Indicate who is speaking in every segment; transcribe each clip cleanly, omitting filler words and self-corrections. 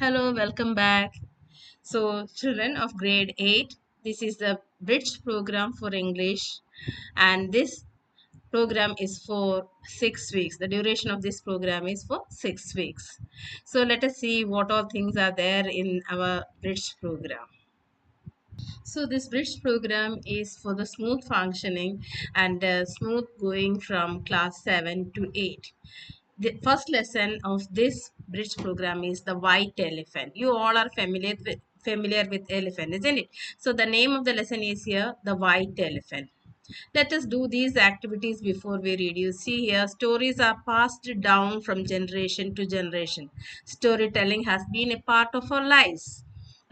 Speaker 1: Hello, welcome back. So, children of grade 8, this is the bridge program for English, and this program is for 6 weeks. The duration of this program is for 6 weeks. So, let us see what all things are there in our bridge program. So, this bridge program is for the smooth functioning and smooth going from class 7 to 8. The first lesson of this bridge program is the white elephant. You all are familiar with elephant, isn't it? So the name of the lesson is here the white elephant. Let us do these activities before we read. You see here, stories are passed down from generation to generation. Storytelling has been a part of our lives.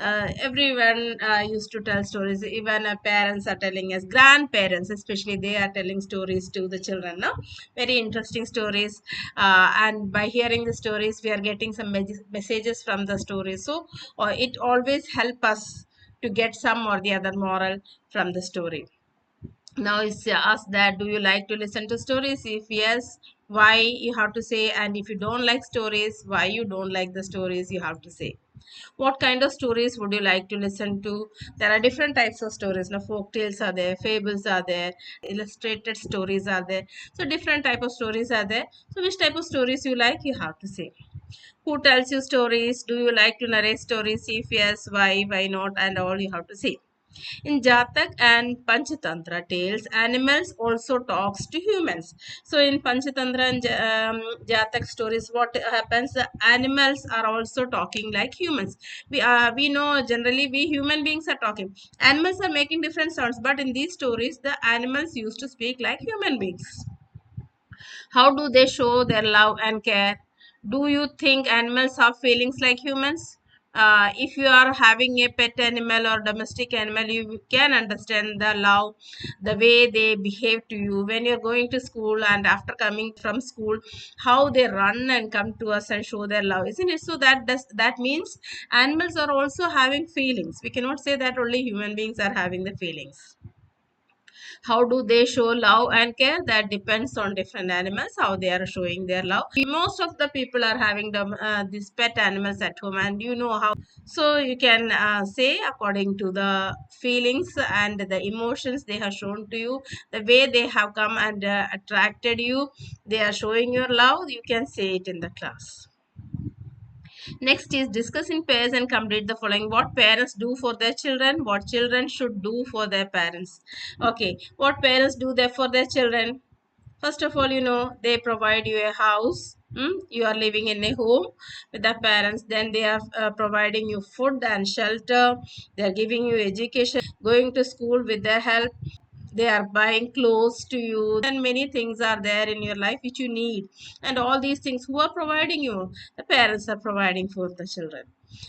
Speaker 1: Everyone used to tell stories. Even parents are telling us, grandparents especially, they are telling stories to the children. No, very interesting stories. And by hearing the stories, we are getting some messages from the stories. So it always help us to get some or the other moral from the story. Now it's asked that do you like to listen to stories? If yes, why, you have to say. And if you don't like stories, why you don't like the stories, you have to say. What kind of stories would you like to listen to? There are different types of stories. Now folk tales are there, fables are there, illustrated stories are there. So different type of stories are there. So which type of stories you like, you have to say. Who tells you stories? Do you like to narrate stories? If yes, why not, and all you have to say. In Jatak and Panchatantra tales, animals also talks to humans. So in Panchatantra and Jatak stories, what happens? The animals are also talking like humans. We know generally we human beings are talking. Animals are making different sounds, but in these stories, the animals used to speak like human beings. How do they show their love and care? Do you think animals have feelings like humans? If you are having a pet animal or domestic animal, you can understand the love, the way they behave to you when you're going to school and after coming from school, how they run and come to us and show their love, isn't it? So that means animals are also having feelings. We cannot say that only human beings are having the feelings. How do they show love and care? That depends on different animals, how they are showing their love. Most of the people are having these pet animals at home, and you know how. So you can say according to the feelings and the emotions they have shown to you, the way they have come and attracted you, they are showing your love, you can say it in the class. Next is discuss in pairs and complete the following. What parents do for their children, what children should do for their parents. Okay, what parents do there for their children? First of all, they provide you a house. You are living in a home with the parents. Then they are providing you food and shelter. They are giving you education, going to school with their help. They are buying clothes to you, and many things are there in your life which you need. And all these things, who are providing you? The parents are providing for the children.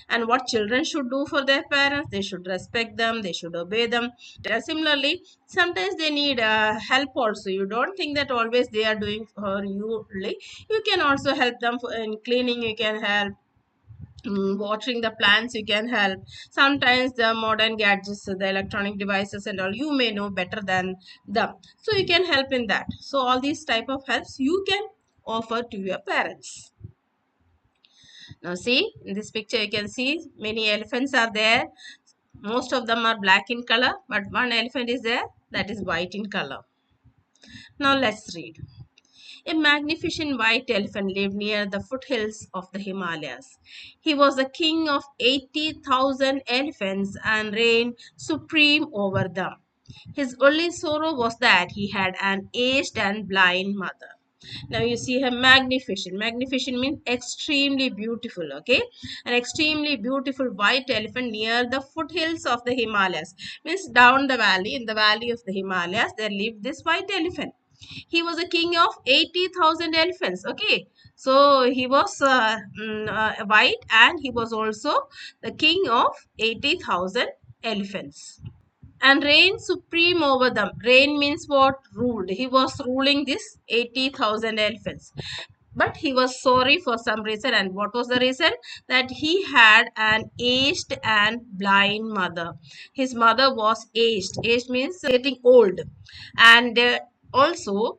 Speaker 1: And what children should do for their parents? They should respect them, they should obey them. Similarly, sometimes they need help also. You don't think that always they are doing for you only. You can also help them in cleaning. You can help watering the plants, you can help. Sometimes the modern gadgets, the electronic devices and all, you may know better than them, so you can help in that. So all these type of helps you can offer to your parents. Now see, in this picture you can see many elephants are there. Most of them are black in color, but one elephant is there that is white in color. Now let's read. A magnificent white elephant lived near the foothills of the Himalayas. He was the king of 80,000 elephants and reigned supreme over them. His only sorrow was that he had an aged and blind mother. Now you see her magnificent. Magnificent means extremely beautiful. Okay, an extremely beautiful white elephant near the foothills of the Himalayas means down the valley. In the valley of the Himalayas, there lived this white elephant. He was a king of 80,000 elephants. Okay, so he was white, and he was also the king of 80,000 elephants and reigned supreme over them. Reign means what? Ruled. He was ruling this 80,000 elephants. But he was sorry for some reason. And what was the reason? That he had an aged and blind mother. His mother was aged. Aged means getting old. And also,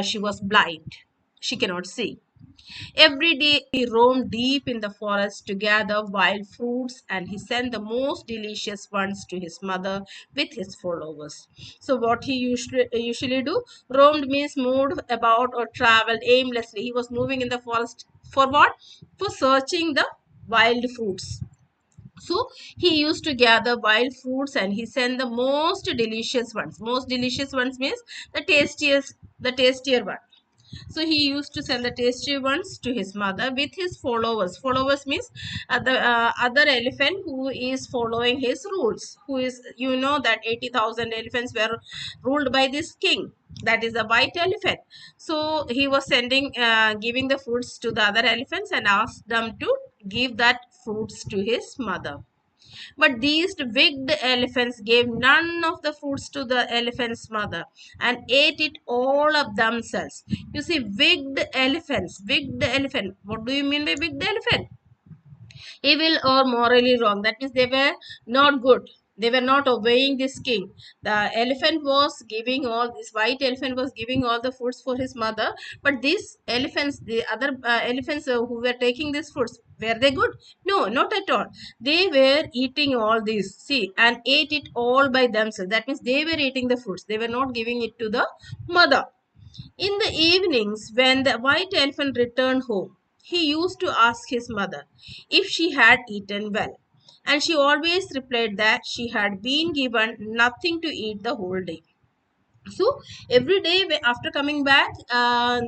Speaker 1: she was blind. She cannot see. Every day he roamed deep in the forest to gather wild fruits, and he sent the most delicious ones to his mother with his followers. So what he usually do? Roamed means moved about or traveled aimlessly. He was moving in the forest for what? For searching the wild fruits. So he used to gather wild fruits and he sent the most delicious ones. Most delicious ones means the tastier one. So he used to send the tasty ones to his mother with his followers. Followers means the other elephant who is following his rules. Who is, you know, that 80,000 elephants were ruled by this king. That is a white elephant. So he was giving the fruits to the other elephants and asked them to give that fruits to his mother. But these wicked elephants gave none of the fruits to the elephant's mother and ate it all of themselves. You see, wicked elephants, wicked elephant. What do you mean by wicked elephant? Evil or morally wrong. That means they were not good. They were not obeying this king. The elephant was giving all this white elephant was giving all the foods for his mother. But these elephants, the other elephants who were taking these foods, were they good? No, not at all. They were eating all this, see, and ate it all by themselves. That means they were eating the fruits. They were not giving it to the mother. In the evenings, when the white elephant returned home, he used to ask his mother if she had eaten well. And she always replied that she had been given nothing to eat the whole day. So every day after coming back,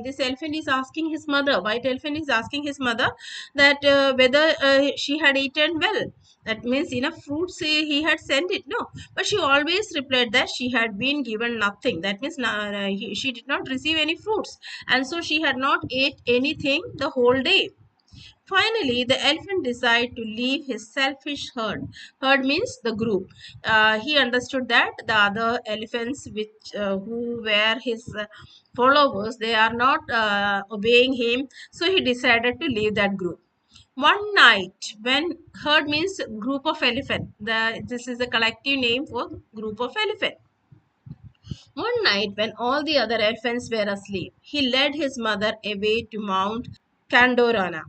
Speaker 1: this elephant is asking his mother, white elephant is asking his mother that whether she had eaten well. That means enough fruits he had sent it. No, but she always replied that she had been given nothing. That means she did not receive any fruits, and so she had not ate anything the whole day. Finally, the elephant decided to leave his selfish herd. Herd means the group. He understood that the other elephants, who were his followers, they are not obeying him. So he decided to leave that group. One night, when herd means group of elephant, this is a collective name for group of elephant. One night, when all the other elephants were asleep, he led his mother away to Mount Kandorana.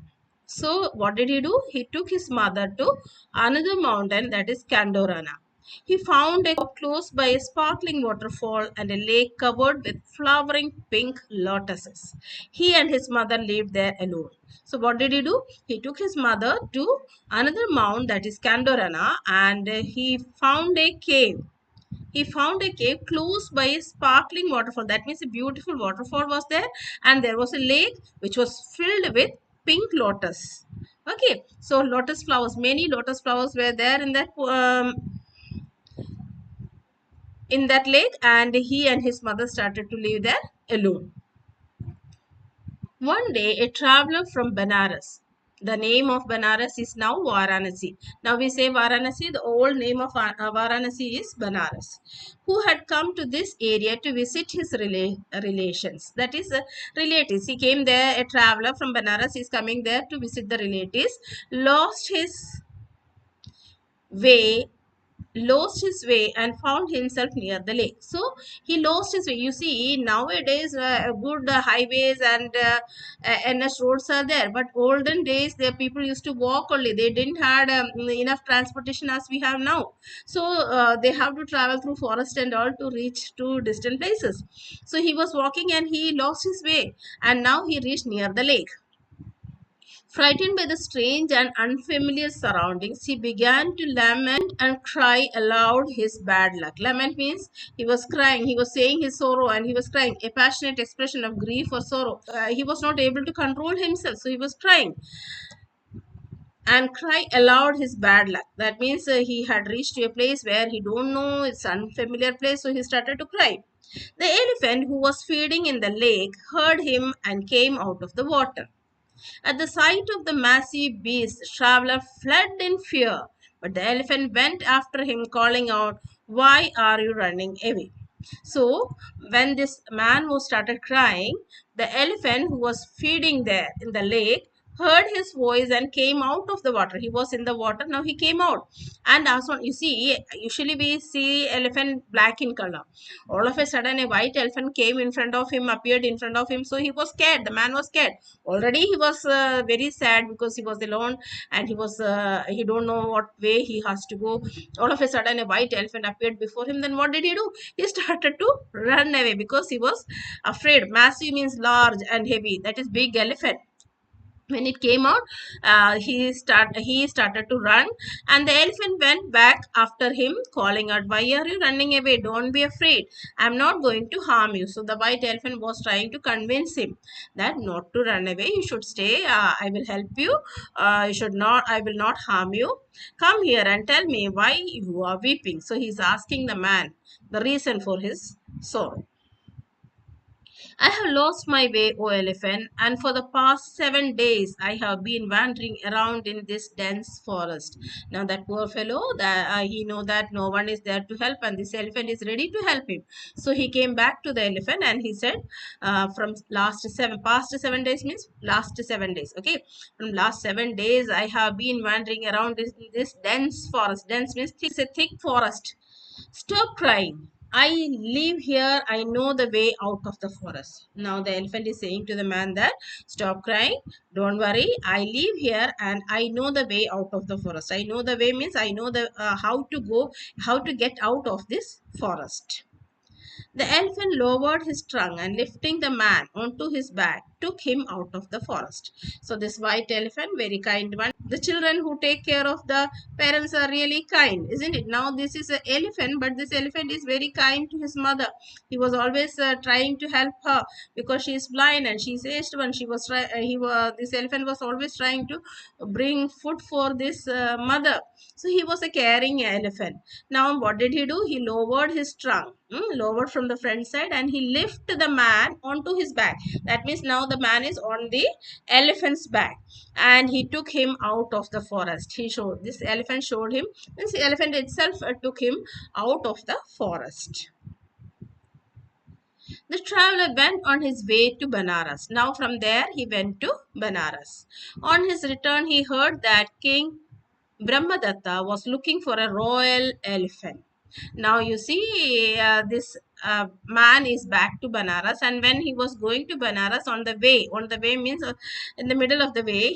Speaker 1: So, what did he do? He took his mother to another mountain, that is Kandorana. He found a cove close by a sparkling waterfall and a lake covered with flowering pink lotuses. He and his mother lived there alone. So, what did he do? He took his mother to another mount, that is Kandorana, and he found a cave. He found a cave close by a sparkling waterfall. That means a beautiful waterfall was there, and there was a lake which was filled with pink lotus. Okay, so lotus flowers, many lotus flowers were there in that lake, and he and his mother started to live there alone. One day, a traveler from Banaras, the name of Banaras is now Varanasi. Now we say Varanasi, the old name of Varanasi is Banaras, who had come to this area to visit his relations. That is, relatives. He came there, a traveler from Banaras is coming there to visit the relatives, lost his way and found himself near the lake. So he lost his way. You see, nowadays good highways and NS roads are there, but olden days the people used to walk only. They didn't had enough transportation as we have now. So they have to travel through forest and all to reach to distant places. So he was walking and he lost his way, and now he reached near the lake. Frightened by the strange and unfamiliar surroundings, he began to lament and cry aloud his bad luck. Lament means he was crying, he was saying his sorrow, and he was crying, a passionate expression of grief or sorrow. He was not able to control himself, so he was crying and cry aloud his bad luck. That means he had reached to a place where he don't know, it's unfamiliar place, so he started to cry. The elephant who was feeding in the lake heard him and came out of the water. At the sight of the massive beast, the traveler fled in fear, but the elephant went after him, calling out, "Why are you running away?" So, when this man was started crying, the elephant who was feeding there in the lake heard his voice and came out of the water. He was in the water, now he came out. And also, you see, usually we see elephant black in color. All of a sudden, a white elephant came in front of him, appeared in front of him. So he was scared. The man was scared. Already he was very sad because he was alone and he don't know what way he has to go. All of a sudden, a white elephant appeared before him. Then what did he do? He started to run away because he was afraid. Massive means large and heavy. That is big elephant. When it came out, he started to run, and the elephant went back after him, calling out, "Why are you running away? Don't be afraid. I'm not going to harm you." So the white elephant was trying to convince him that not to run away. You should stay. I will help you. You should not. I will not harm you. Come here and tell me why you are weeping. So he's asking the man the reason for his sorrow. "I have lost my way, O elephant, and for the past 7 days I have been wandering around in this dense forest." Now that poor fellow, he know that no one is there to help, and this elephant is ready to help him. So he came back to the elephant and he said, "From past 7 days means last 7 days. Okay, from last 7 days I have been wandering around this dense forest. Dense means thick, it's a thick forest. Stop crying. I live here. I know the way out of the forest." Now the elephant is saying to the man that, "Stop crying. Don't worry. I live here and I know the way out of the forest." I know the way means I know the how to go, how to get out of this forest. The elephant lowered his trunk and lifting the man onto his back took him out of the forest. So this white elephant, very kind one. The children who take care of the parents are really kind, isn't it? Now this is an elephant, but this elephant is very kind to his mother. He was always trying to help her because she is blind and she is aged one. This elephant was always trying to bring food for this mother. So he was a caring elephant. Now what did he do? He lowered his trunk, lowered from the front side, and he lifted the man onto his back. That means now the man is on the elephant's back, and he took him out of the forest. This elephant showed him, this elephant itself took him out of the forest. The traveler went on his way to Banaras. Now from there he went to Banaras. On his return he heard that King Brahmadatta was looking for a royal elephant. Now you see, this man is back to Banaras, and when he was going to Banaras, on the way means in the middle of the way,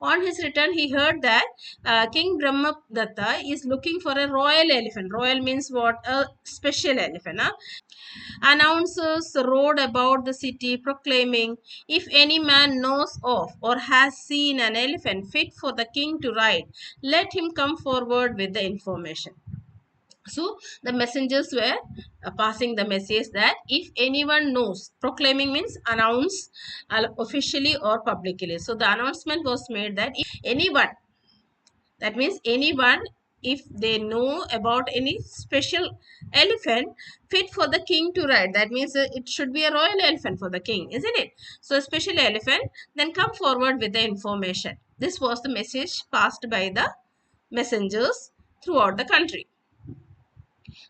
Speaker 1: on his return he heard that King Brahmadatta is looking for a royal elephant. Royal means what? A special elephant. Huh? Announcers rode about the city proclaiming, "If any man knows of or has seen an elephant fit for the king to ride, let him come forward with the information." So the messengers were passing the message that if anyone knows, proclaiming means announce officially or publicly. So the announcement was made that if anyone, that means anyone, if they know about any special elephant fit for the king to ride, that means it should be a royal elephant for the king, isn't it? So a special elephant, then come forward with the information. This was the message passed by the messengers throughout the country.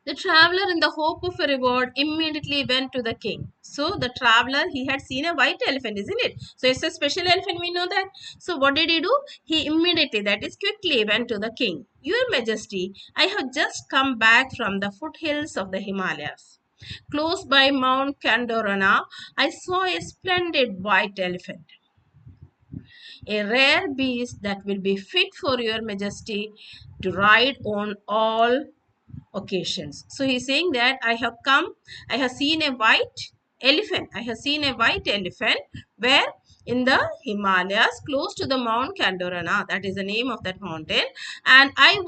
Speaker 1: The traveler, in the hope of a reward, immediately went to the king. So the traveler, he had seen a white elephant, isn't it? So it's a special elephant, we know that. So what did he do? He immediately, that is quickly, went to the king. "Your Majesty, I have just come back from the foothills of the Himalayas. Close by Mount Kandorana, I saw a splendid white elephant, a rare beast that will be fit for your Majesty to ride on all occasions." So he's saying that I have seen a white elephant. I have seen a white elephant where in the Himalayas close to the Mount Kandorana. That is the name of that mountain. And I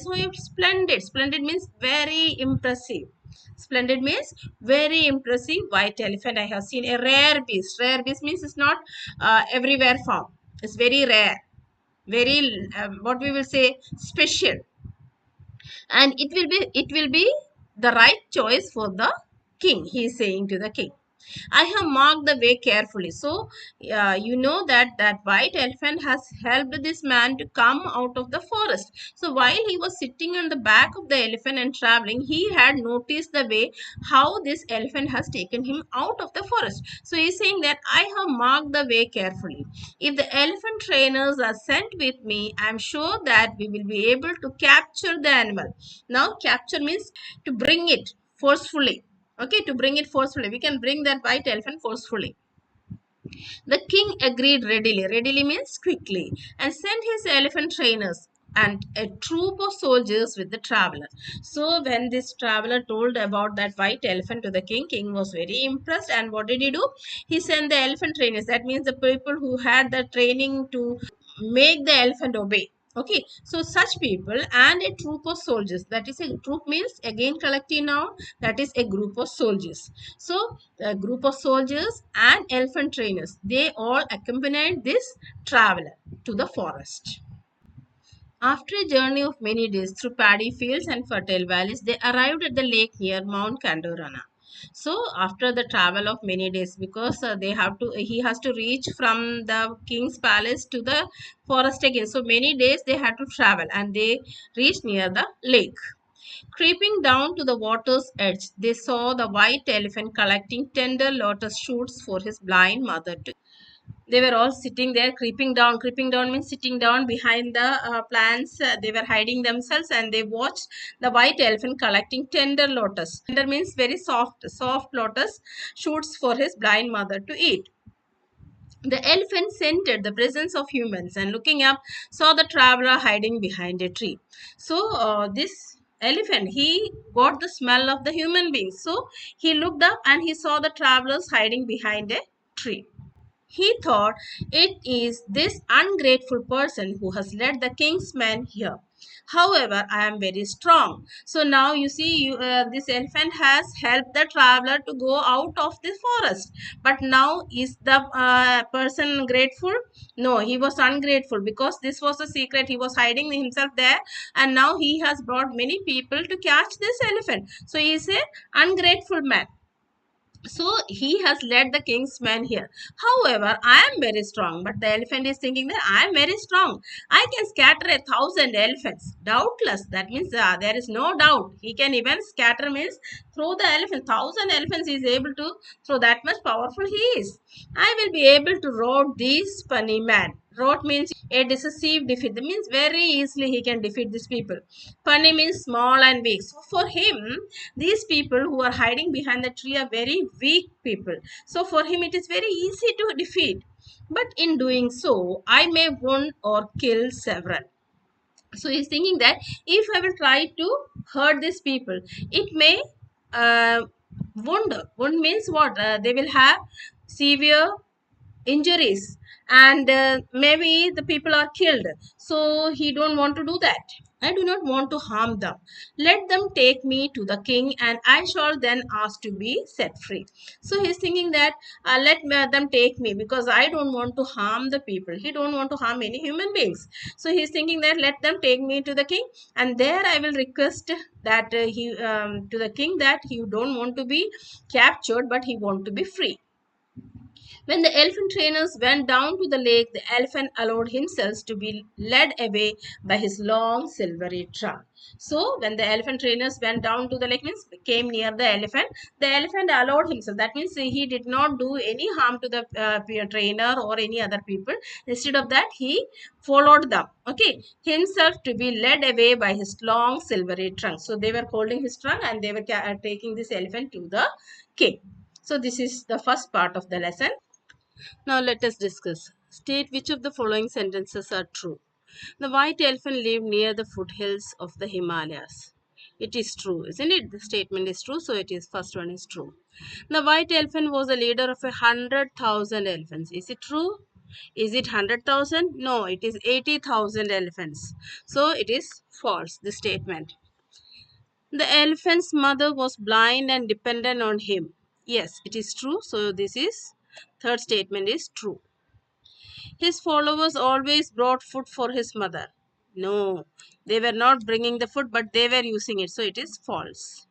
Speaker 1: saw a splendid. Splendid means very impressive. Splendid means very impressive white elephant. I have seen a rare beast. Rare beast means it's not everywhere found. It's very rare. Very, what we will say, special, and it will be the right choice for the king, he is saying to the king. I have marked the way carefully. So, you know that that white elephant has helped this man to come out of the forest. So, while he was sitting on the back of the elephant and traveling, he had noticed the way how this elephant has taken him out of the forest. So, he is saying that I have marked the way carefully. If the elephant trainers are sent with me, I am sure that we will be able to capture the animal. Now, capture means to bring it forcefully. Okay, to bring it forcefully. We can bring that white elephant forcefully. The king agreed readily. Readily means quickly. And sent his elephant trainers and a troop of soldiers with the traveler. So when this traveler told about that white elephant to the king, king was very impressed. And what did he do? He sent the elephant trainers. That means the people who had the training to make the elephant obey. Okay, so such people and a troop of soldiers. That is, a troop means again collective noun. That is a group of soldiers. So a group of soldiers and elephant trainers, they all accompanied this traveler to the forest. After a journey of many days through paddy fields and fertile valleys, they arrived at the lake near Mount Kandorana. So, after the travel of many days, because he has to reach from the king's palace to the forest again. So, many days they had to travel, and they reached near the lake. Creeping down to the water's edge, they saw the white elephant collecting tender lotus shoots for his blind mother to. They were all sitting there, creeping down. Creeping down means sitting down behind the plants. They were hiding themselves, and they watched the white elephant collecting tender lotus. Tender means very soft lotus shoots for his blind mother to eat. The elephant scented the presence of humans and looking up saw the traveler hiding behind a tree. So this elephant, he got the smell of the human beings. So he looked up and he saw the travelers hiding behind a tree. He thought, it is this ungrateful person who has led the king's men here. However, I am very strong. So now you see, this elephant has helped the traveler to go out of the forest. But now is the person grateful? No, he was ungrateful because this was a secret. He was hiding himself there, and now he has brought many people to catch this elephant. So he is a ungrateful man. So he has led the king's men here. However, I am very strong. But the elephant is thinking that I am very strong. I can scatter 1,000 elephants. Doubtless. That means there is no doubt. He can even scatter means throw the elephant. 1,000 elephants he is able to throw. That much powerful he is. I will be able to rout these funny man. Rout means a decisive defeat. That means very easily he can defeat these people. Funny means small and weak. So for him, these people who are hiding behind the tree are very weak people. So for him, it is very easy to defeat. But in doing so, I may wound or kill several. So he's thinking that if I will try to hurt these people, it may wound. Wound means what? They will have severe injuries, and maybe the people are killed. So he don't want to do that. I do not want to harm them. Let them take me to the king, and I shall then ask to be set free. So he's thinking that them take me because I don't want to harm the people. He don't want to harm any human beings. So he's thinking that let them take me to the king, and there I will request that he to the king that he don't want to be captured, but he want to be free. When the elephant trainers went down to the lake, the elephant allowed himself to be led away by his long silvery trunk. So, when the elephant trainers went down to the lake, means came near the elephant allowed himself. That means he did not do any harm to the trainer or any other people. Instead of that, he followed them. Okay, himself to be led away by his long silvery trunk. So, they were holding his trunk and they were taking this elephant to the king. So, this is the first part of the lesson. Now let us discuss. State which of the following sentences are true. The white elephant lived near the foothills of the Himalayas. It is true, isn't it? The statement is true, so it is first one is true. The white elephant was the leader of 100,000 elephants. Is it true? Is it 100,000? No, it is 80,000 elephants. So it is false, the statement. The elephant's mother was blind and dependent on him. Yes, it is true. So this is third statement is true. His followers always brought food for his mother. No, they were not bringing the food, but they were using it. So it is false.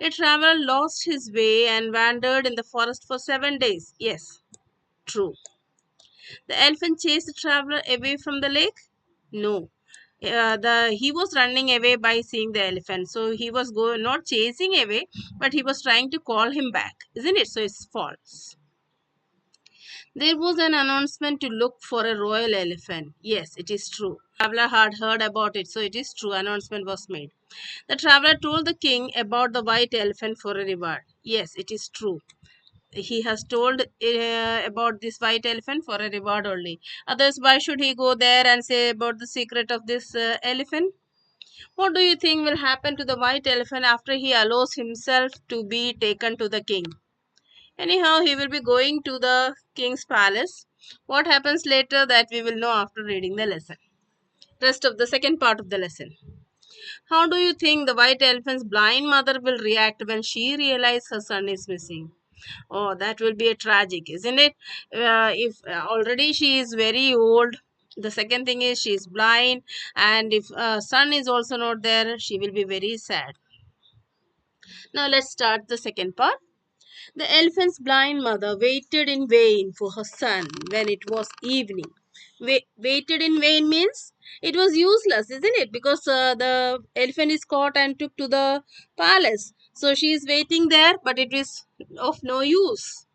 Speaker 1: A traveler lost his way and wandered in the forest for 7 days. Yes, true. The elephant chased the traveler away from the lake? No. The he was running away by seeing the elephant. So he was not chasing away, but he was trying to call him back. Isn't it? So it's false. There was an announcement to look for a royal elephant. Yes, it is true. Traveler had heard about it, so it is true. Announcement was made. The traveler told the king about the white elephant for a reward. Yes, it is true. He has told about this white elephant for a reward only. Others, why should he go there and say about the secret of this elephant? What do you think will happen to the white elephant after he allows himself to be taken to the king? Anyhow, he will be going to the king's palace. What happens later, that we will know after reading the lesson. Rest of the second part of the lesson. How do you think the white elephant's blind mother will react when she realizes her son is missing? Oh, that will be a tragic, isn't it? If already she is very old, the second thing is she is blind, and if son is also not there, she will be very sad. Now let's start the second part. The elephant's blind mother waited in vain for her son when it was evening. Waited in vain means it was useless, isn't it? Because the elephant is caught and took to the palace. So she is waiting there, but it is of no use.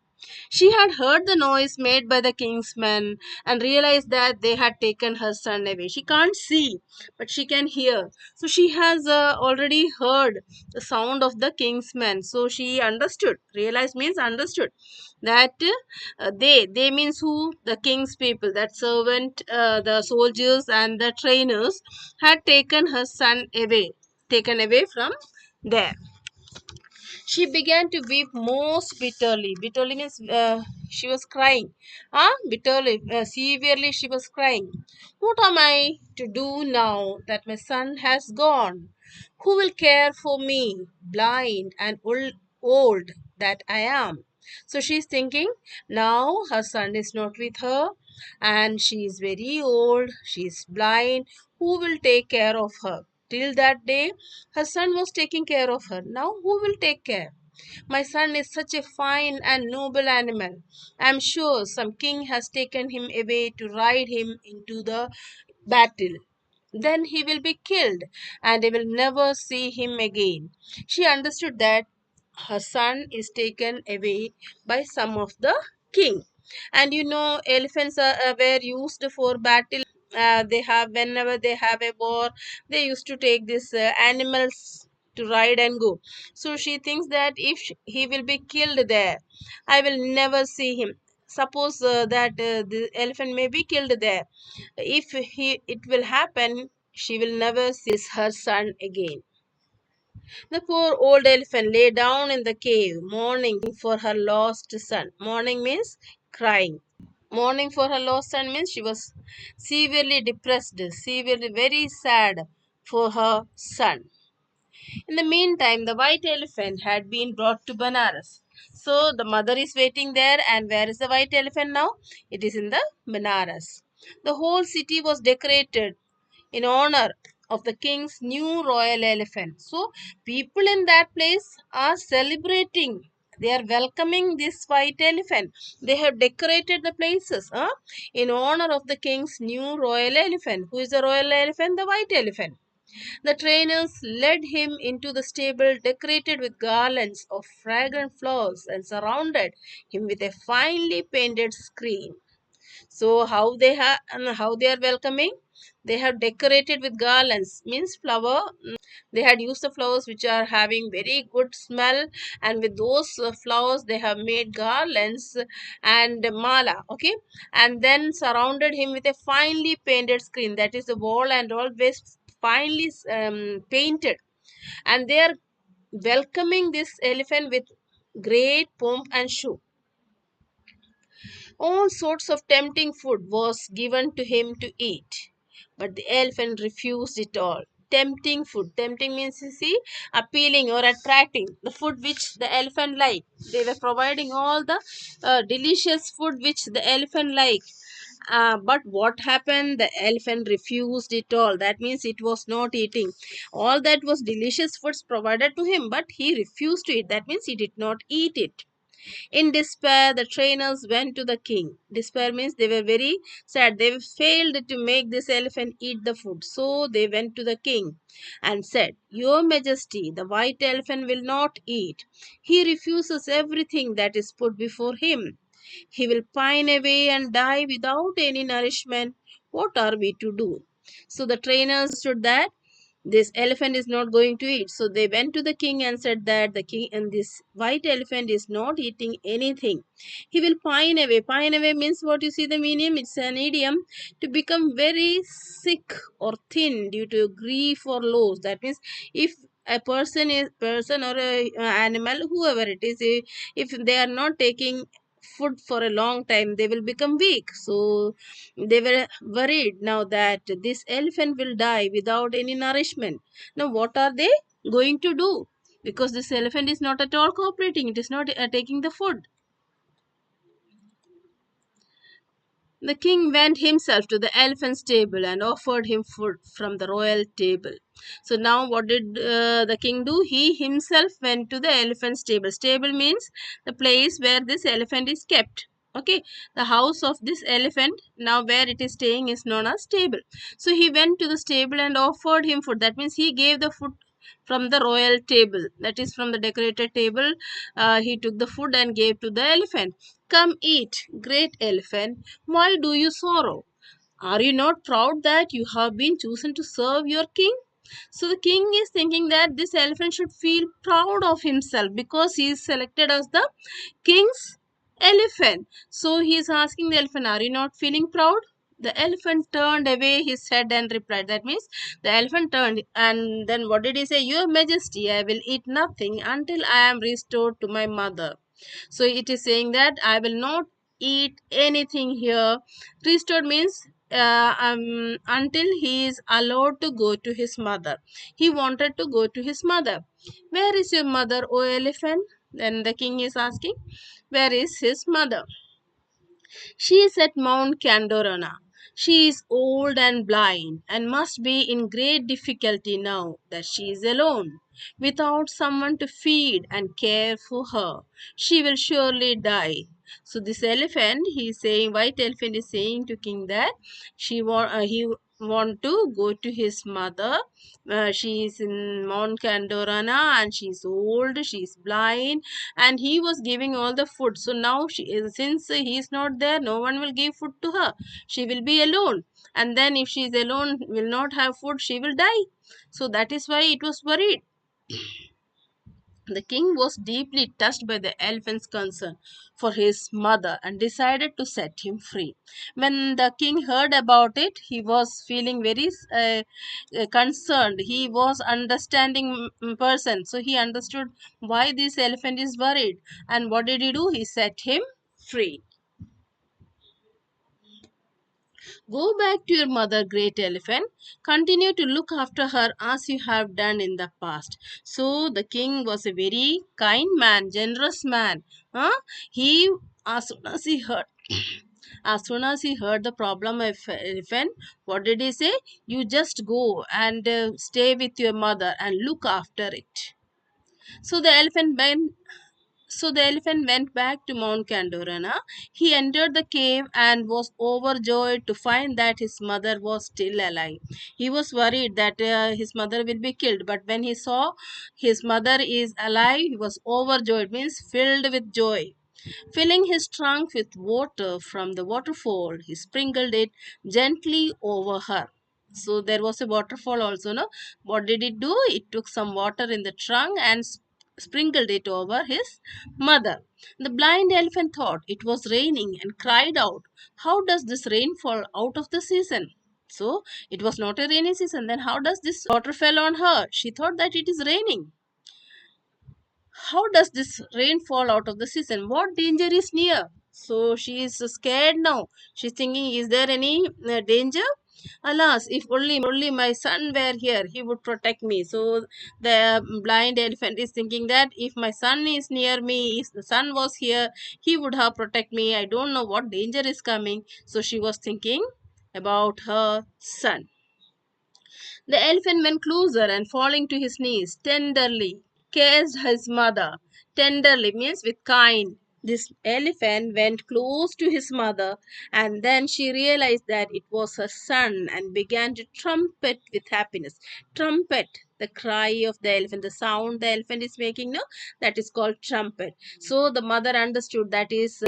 Speaker 1: She had heard the noise made by the king's men and realized that they had taken her son away. She can't see, but she can hear. So she has already heard the sound of the king's men. So she understood. Realized means understood that they means who? The king's people. That servant, the soldiers and the trainers had taken her son away. Taken away from there. She began to weep most bitterly. Bitterly means she was crying. Bitterly, severely she was crying. What am I to do now that my son has gone? Who will care for me, blind and old that I am? So she's thinking, now her son is not with her and she is very old, she is blind. Who will take care of her? Till that day, her son was taking care of her. Now, who will take care? My son is such a fine and noble animal. I am sure some king has taken him away to ride him into the battle. Then he will be killed, and I will never see him again. She understood that her son is taken away by some of the king. And you know, elephants were used for battle. They have whenever they have a war, they used to take these animals to ride and go. So she thinks that if he will be killed there, I will never see him. Suppose that the elephant may be killed there, if it will happen, she will never see her son again. The poor old elephant lay down in the cave, mourning for her lost son. Mourning means crying. Mourning for her lost son means she was severely depressed, severely very sad for her son. In the meantime, the white elephant had been brought to Banaras. So the mother is waiting there, and where is the white elephant now? It is in the Banaras. The whole city was decorated in honor of the king's new royal elephant. So people in that place are celebrating. They are welcoming this white elephant. They have decorated the places in honor of the king's new royal elephant. Who is the royal elephant? The white elephant. The trainers led him into the stable decorated with garlands of fragrant flowers and surrounded him with a finely painted screen. So how they are welcoming? They have decorated with garlands means flower. They had used the flowers which are having very good smell, and with those flowers they have made garlands and mala. Okay, and then surrounded him with a finely painted screen. That is the wall and always finely painted, and they are welcoming this elephant with great pomp and show. All sorts of tempting food was given to him to eat, but the elephant refused it all. Tempting food. Tempting means, you see, appealing or attracting. The food which the elephant liked. They were providing all the delicious food which the elephant liked. But what happened? The elephant refused it all. That means it was not eating. All that was delicious foods provided to him, but he refused to eat. That means he did not eat it. In despair, the trainers went to the king. Despair means they were very sad. They failed to make this elephant eat the food. So they went to the king and said, Your Majesty, the white elephant will not eat. He refuses everything that is put before him. He will pine away and die without any nourishment. What are we to do? So the trainers understood that this elephant is not going to eat. So they went to the king and said that the king and this white elephant is not eating anything. He will pine away. Pine away means what? You see the meaning? It's an idiom to become very sick or thin due to grief or loss. That means if a person or a animal, whoever it is, if they are not taking food for a long time, they will become weak. So they were worried now that this elephant will die without any nourishment. Now, what are they going to do? Because this elephant is not at all cooperating, it is not taking the food. The king went himself to the elephant's table and offered him food from the royal table. So now what did the king do? He himself went to the elephant's stable. Stable means the place where this elephant is kept. Okay, the house of this elephant, now where it is staying, is known as stable. So he went to the stable and offered him food. That means he gave the food from the royal table, that is from the decorated table. He took the food and gave to the elephant. Come eat, great elephant. Why do you sorrow? Are you not proud that you have been chosen to serve your king? So the king is thinking that this elephant should feel proud of himself because he is selected as the king's elephant. So he is asking the elephant, Are you not feeling proud? The elephant turned away his head and replied. That means the elephant turned, and then what did he say? Your Majesty, I will eat nothing until I am restored to my mother. So it is saying that I will not eat anything here. Restored means until he is allowed to go to his mother. He wanted to go to his mother. Where is your mother, O elephant? Then the king is asking, Where is his mother? She is at Mount Candorana. She is old and blind and must be in great difficulty now that she is alone, without someone to feed and care for her. She will surely die. So this elephant, he is saying, white elephant is saying to king that he want to go to his mother. She is in Mount Candorana and she is old, she is blind, and he was giving all the food. So now since he is not there, no one will give food to her. She will be alone, and then if she is alone, will not have food, she will die. So that is why it was worried. The king was deeply touched by the elephant's concern for his mother and decided to set him free. When the king heard about it, he was feeling very concerned. He was understanding person, so he understood why this elephant is worried. And what did he do? He set him free. Go back to your mother, great elephant. Continue to look after her as you have done in the past. So the king was a very kind man, generous man. Huh? He, as soon as he heard, as soon as he heard the problem of elephant, what did he say? You just go and stay with your mother and look after it. So the elephant went so the elephant went back to Mount Candorana. He entered the cave and was overjoyed to find that his mother was still alive. He was worried that his mother will be killed, but when he saw his mother is alive, he was overjoyed, means filled with joy. Filling his trunk with water from the waterfall, he sprinkled it gently over her. So there was a waterfall also, no? What did it do? It took some water in the trunk and sprinkled it over his mother. The blind elephant thought it was raining and cried out, How does this rain fall out of the season? So it was not a rainy season. Then how does this water fell on her? She thought that it is raining. How does this rain fall out of the season? What danger is near? So she is scared now. She's thinking, is there any danger? Alas, if only my son were here, he would protect me. So the blind elephant is thinking that if my son is near me, if the son was here, he would have protect me. I don't know what danger is coming. So she was thinking about her son. The elephant went closer and falling to his knees, tenderly kissed his mother. Tenderly means with kind. This elephant went close to his mother, and then she realized that it was her son and began to trumpet with happiness. Trumpet, the cry of the elephant, the sound the elephant is making, no, that is called trumpet. So the mother understood that is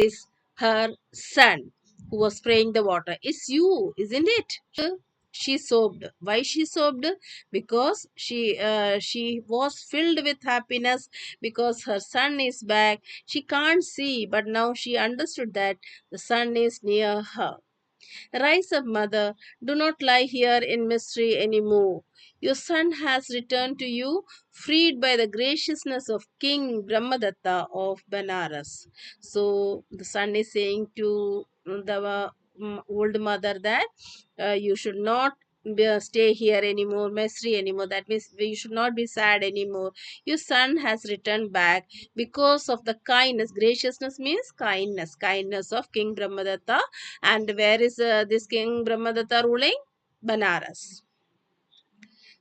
Speaker 1: her son who was spraying the water. It's you, isn't it? She sobbed. Why she sobbed? Because she was filled with happiness because her son is back. She can't see, but now she understood that the son is near her. Rise up, mother. Do not lie here in mystery anymore. Your son has returned to you, freed by the graciousness of King Brahmadatta of Banaras. So the son is saying to the old mother that you should not stay here anymore, mystery anymore. That means you should not be sad anymore. Your son has returned back because of the kindness. Graciousness means kindness. Kindness of King Brahmadatta. And where is this King Brahmadatta ruling? Banaras.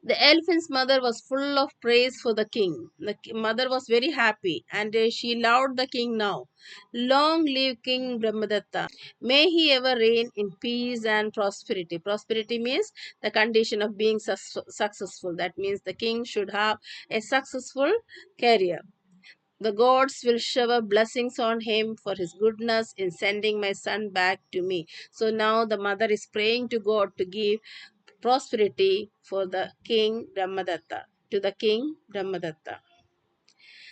Speaker 1: The elephant's mother was full of praise for the king. The mother was very happy and she loved the king now. Long live King Brahmadatta. May he ever reign in peace and prosperity. Prosperity means the condition of being successful. That means the king should have a successful career. The gods will shower blessings on him for his goodness in sending my son back to me. So now the mother is praying to God to give prosperity for the king Brahmadatta, to the king Brahmadatta.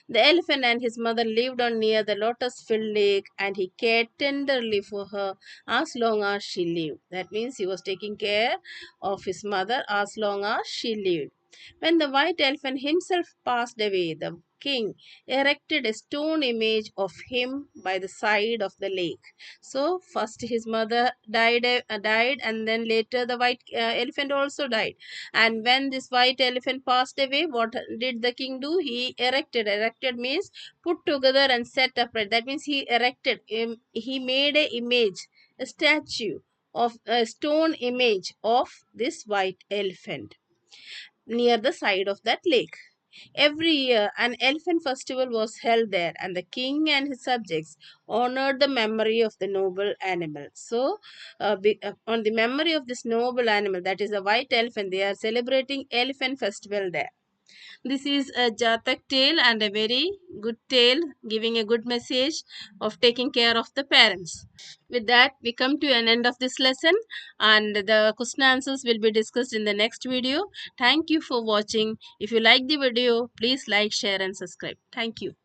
Speaker 1: The elephant and his mother lived on near the lotus-filled lake, and he cared tenderly for her as long as she lived. That means he was taking care of his mother as long as she lived. When the white elephant himself passed away, the king erected a stone image of him by the side of the lake. So first his mother died, and then later the white elephant also died. And when this white elephant passed away, what did the king do? He erected. Erected means put together and set upright. That means he erected. He made a image, a statue of a stone image of this white elephant near the side of that lake. Every year, an elephant festival was held there, and the king and his subjects honored the memory of the noble animal. So, on the memory of this noble animal, that is a white elephant, they are celebrating elephant festival there. This is a Jatak tale and a very good tale, giving a good message of taking care of the parents. With that, we come to an end of this lesson, and the question answers will be discussed in the next video. Thank you for watching. If you like the video, please like, share and subscribe. Thank you.